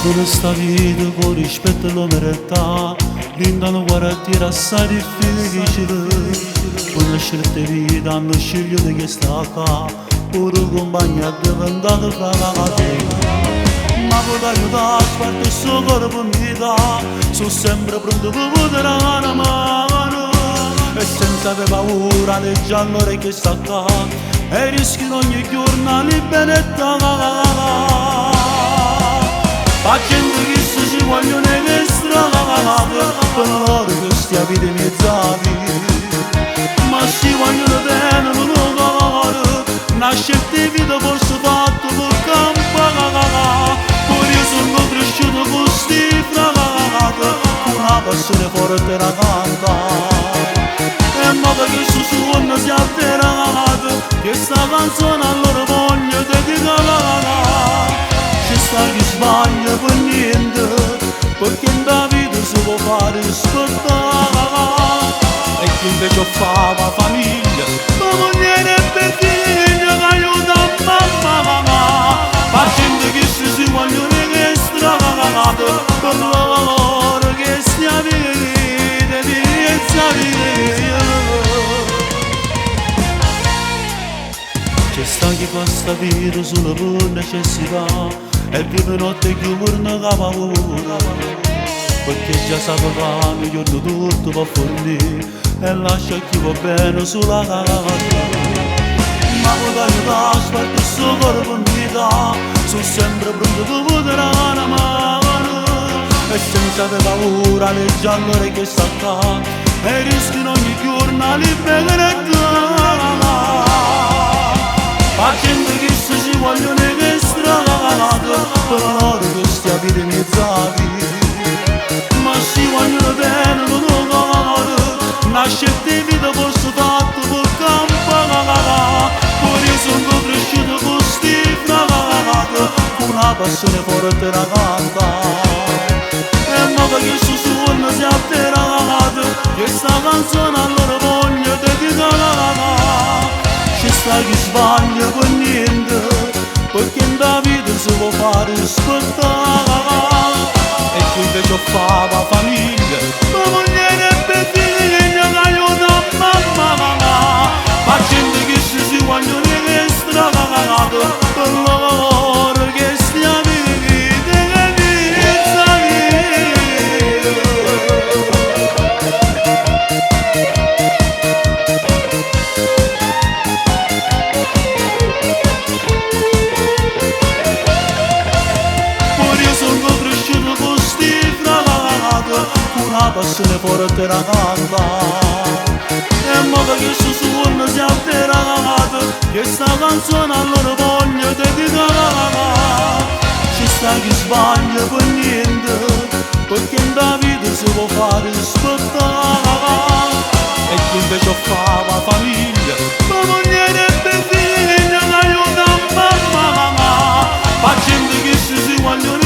Vivo sta vita con rispetto e l'umanità, linda non guardare assai difficile. Con la scelta vita hanno scelto di sta qua, pure compagni è diventato fragile. Ma può aiutare, sguardo il suo corpo mi dà, sono sempre pronto per poter dare una mano. E senza avere paura del giallo che sta qua, e rischio ogni giorno libertà. Facendo che se ci vogliono le strade, per loro che stia vita mezzati. Ma si vogliono bene con un cuore, nasce di vita forse fatto per campare. Poi io sono cresciuto con sti fragati, una passione forte da cantare. E ma che su non si è alterato, che sta canzone allora voglio dedicare. Ci sta chi sbaglia per niente, perché in da vita si può fare aspettare. E chi invece fa la famiglia, ma moglie per figlio che aiuta mamma. Facendo che si vogliono che strade, per loro che stia vita, vita. C'è sta chi fa sta vita solo per necessità, e vive notte che giorno che paura, perché già sa che fa il giorno tutto va fornire, e lascia chi va bene sulla casa. Ma può aiutare, sguardo il suo corpo mi dà, sono sempre pronto per poter dare una mano. E senza avere paura del giallo che sta qua, e rischio ogni giorno libertà. Facendo che se ci vogliono che strade, per loro che stia vita mezzati. Ma si vogliono bene con un cuore, nasce di vita forse fatto per campare. Poi io sono cresciuto con sti fragati, una passione forte da cantare. E ma che su non si è alterato, che sta canzone allora voglio dedicare. Ci sta chi sbaglia per niente, perché in da vita si può fare aspettare. E chi invece fa la famiglia, ma moglie per figlio che aiuta mamma. Facendo che si vogliono che strade, per loro che stia vita, una passione forte da cantare. E mo che su non si è alterato, che sta canzone allora voglio dedicare. Ci sta chi sbaglia per niente, perché in da vita si può fare aspettare. E chi invece fa la famiglia, ma moglie per figlio che aiuta mamma. Facendo che si vogliono